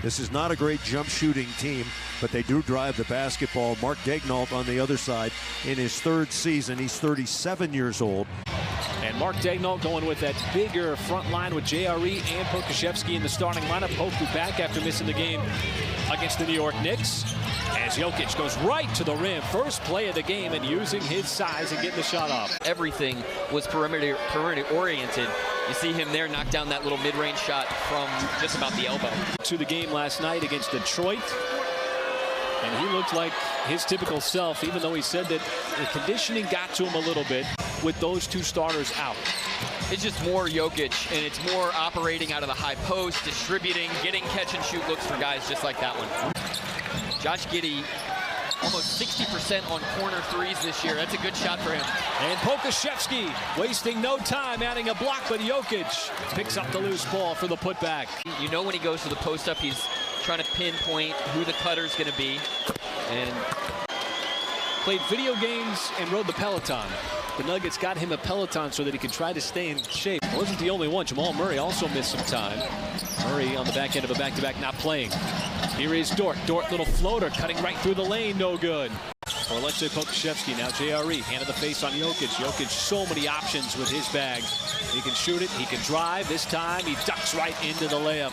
This is not a great jump shooting team, but they do drive the basketball. Mark Daignault on the other side in his third season. He's 37 years old. And Mark Daignault going with that bigger front line with JRE and Pokashevsky in the starting lineup. Poku back after missing the game against the New York Knicks. As Jokic goes right to the rim. First play of the game and using his size and getting the shot off. Everything was perimeter oriented. You see him there knock down that little mid-range shot from just about the elbow. To the game last night against Detroit. And he looked like his typical self, even though he said that the conditioning got to him a little bit with those two starters out. It's just more Jokic, and it's more operating out of the high post, distributing, getting catch-and-shoot looks for guys just like that one. Josh Giddey, almost 60% on corner threes this year. That's a good shot for him. And Pokashevsky wasting no time, adding a block, but Jokic picks up the loose ball for the putback. You know when he goes to the post-up, he's trying to pinpoint who the cutter's going to be. And played video games and rode the Peloton. The Nuggets got him a Peloton so that he could try to stay in shape. He wasn't the only one. Jamal Murray also missed some time. Murray on the back end of a back-to-back not playing. Here is Dort. Dort, little floater, cutting right through the lane, no good. For Alexei Pokashevsky, now JRE, hand of the face on Jokic. Jokic, so many options with his bag. He can shoot it, he can drive. This time, he ducks right into the layup.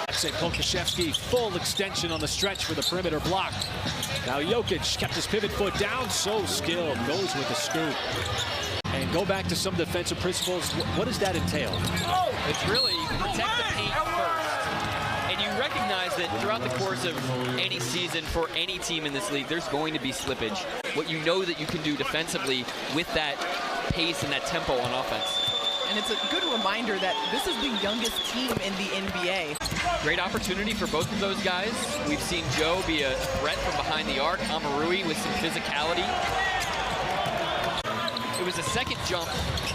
Alexei Pokashevsky, full extension on the stretch for the perimeter block. Now Jokic kept his pivot foot down, so skilled, goes with the scoop. And go back to some defensive principles. What does that entail? It's really protect the paint first. And you recognize that throughout the course of any season for any team in this league, there's going to be slippage. What you know that you can do defensively with that pace and that tempo on offense. And it's a good reminder that this is the youngest team in the NBA. Great opportunity for both of those guys. We've seen Joe be a threat from behind the arc. Amarui with some physicality. It was the second jump,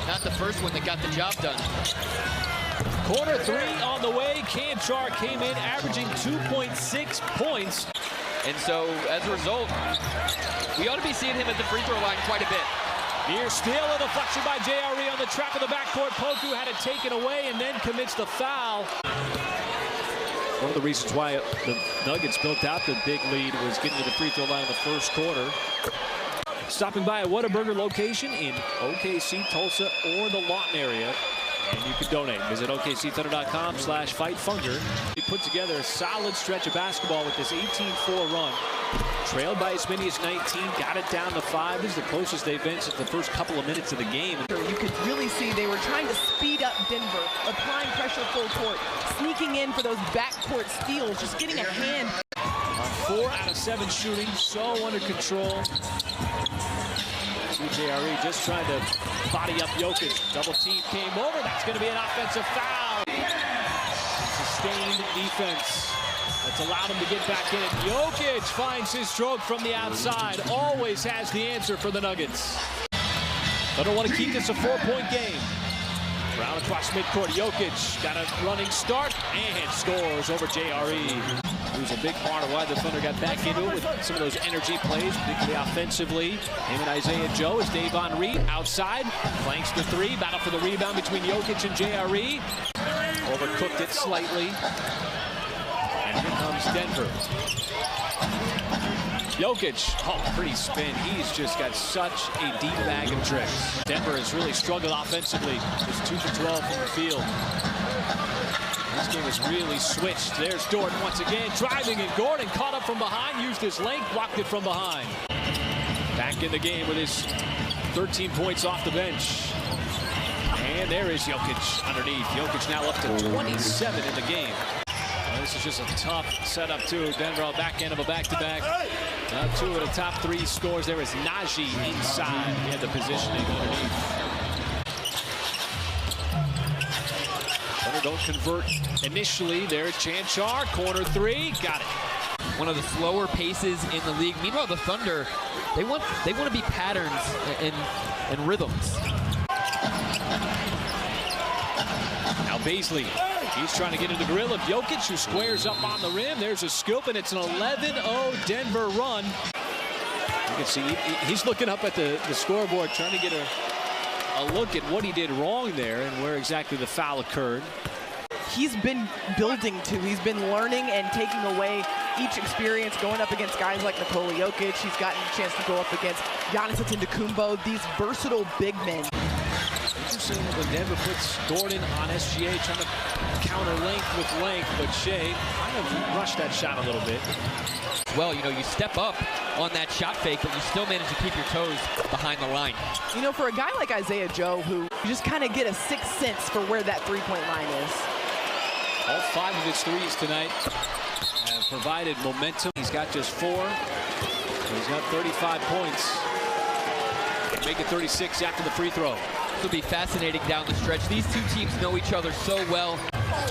not the first one, that got the job done. Corner three on the way. Kanchar came in averaging 2.6 points. And so, as a result, we ought to be seeing him at the free throw line quite a bit. Near steal, a deflection by JRE on the track of the backcourt. Poku had it taken away and then commits the foul. One of the reasons why the Nuggets built out the big lead was getting to the free throw line in the first quarter. Stopping by a Whataburger location in OKC, Tulsa, or the Lawton area. And you can donate. Visit OKCThunder.com/FightFunder. He put together a solid stretch of basketball with this 18-4 run. Trailed by as many as 19, got it down to 5. This is the closest they've been since the first couple of minutes of the game. You could really see they were trying to speed up Denver, applying pressure full court, sneaking in for those backcourt steals, just getting a hand. 4 out of 7 shooting, so under control. JRE just trying to body up Jokic. Double team came over. That's going to be an offensive foul. Sustained defense. That's allowed him to get back in. Jokic finds his stroke from the outside. Always has the answer for the Nuggets. They don't want to keep this a 4-point game. Brown across midcourt. Jokic got a running start and scores over JRE. He was a big part of why the Thunder got back into it with some of those energy plays, particularly offensively. Him and Isaiah Joe as Davon Reed outside. Flanks the three. Battle for the rebound between Jokic and JRE. Overcooked it slightly. And here comes Denver. Jokic, oh, pretty spin. He's just got such a deep bag of tricks. Denver has really struggled offensively. Just 2 for 12 from the field. This game has really switched. There's Dort once again, driving, and Gordon caught up from behind, used his length, blocked it from behind. Back in the game with his 13 points off the bench. And there is Jokic underneath. Jokic now up to 27 in the game. This is just a tough setup, too. Denver on the back end of a back-to-back. Now 2 of the top 3 scores. There is Najee inside. He had the positioning underneath. Thunder don't convert initially. There's Kanchar, corner 3, got it. One of the slower paces in the league. Meanwhile, the Thunder, they want to be patterns and rhythms. Now Baisley, he's trying to get into the grill of Jokic, who squares up on the rim. There's a scoop, and it's an 11-0 Denver run. You can see he's looking up at the scoreboard, trying to get a look at what he did wrong there and where exactly the foul occurred. he's been building to. He's been learning and taking away each experience, going up against guys like Nikola Jokic. He's gotten a chance to go up against Giannis Antetokounmpo, these versatile big men. Interesting when Denver puts Gordon on SGA, trying to counter length with length, but Shea kind of rushed that shot a little bit. Well, you know, you step up on that shot fake, but you still manage to keep your toes behind the line. You know, for a guy like Isaiah Joe, who you just kind of get a sixth sense for where that three-point line is. All 5 of his threes tonight have provided momentum. He's got just 4. He's got 35 points. Make it 36 after the free throw. This will be fascinating down the stretch. These two teams know each other so well.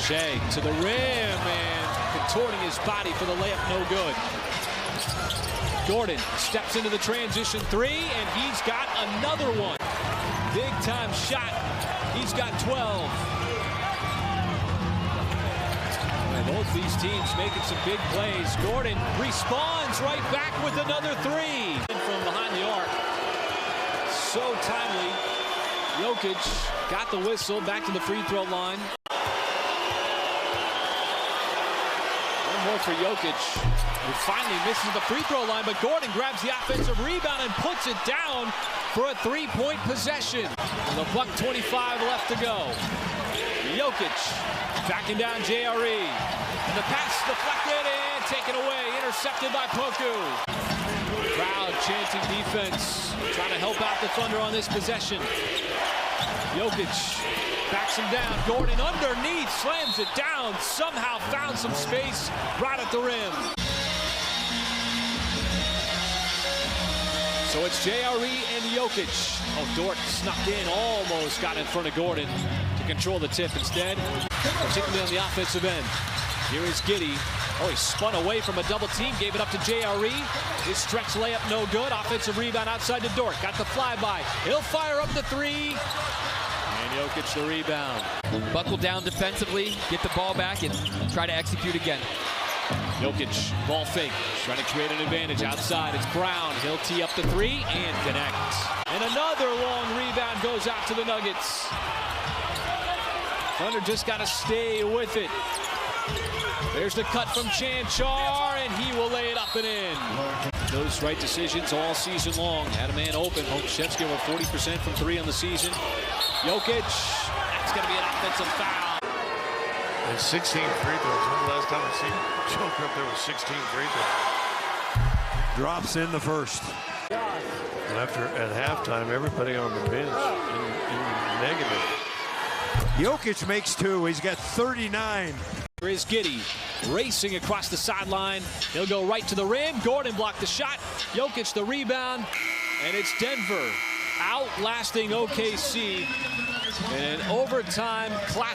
Shea to the rim and contorting his body for the layup, no good. Gordon steps into the transition 3, and he's got another one. Big time shot. He's got 12. And both these teams making some big plays. Gordon responds right back with another 3. From behind the arc. So timely. Jokic got the whistle, back to the free throw line. One more for Jokic, who finally misses the free throw line, but Gordon grabs the offensive rebound and puts it down for a 3-point possession. With a $1:25 left to go. Jokic backing down JRE. And the pass deflected and taken away, intercepted by Poku. Crowd chanting defense, trying to help out the Thunder on this possession. Jokic backs him down. Gordon underneath, slams it down. Somehow found some space right at the rim. So it's JRE and Jokic. Oh, Dort snuck in, almost got in front of Gordon to control the tip instead, particularly on the offensive end. Here is Giddey. Oh, he spun away from a double team, gave it up to JRE. His stretch layup no good. Offensive rebound outside to Dort. Got the flyby. He'll fire up the 3. And Jokic the rebound. Buckle down defensively, get the ball back, and try to execute again. Jokic, ball fake, trying to create an advantage outside. It's Brown. He'll tee up the 3 and connect. And another long rebound goes out to the Nuggets. Thunder just got to stay with it. There's the cut from Chanchar, and he will lay it up and in. Those right decisions all season long. Had a man open. Shevsky over 40% from 3 on the season. Jokic, that's going to be an offensive foul. And 16 free throws. When the last time I seen Joker up there with 16 free throws? Drops in the first. And at halftime, everybody on the bench in negative. Jokic makes 2. He's got 39. Here is Giddey racing across the sideline. He'll go right to the rim. Gordon blocked the shot. Jokic the rebound. And it's Denver outlasting OKC in an overtime classic.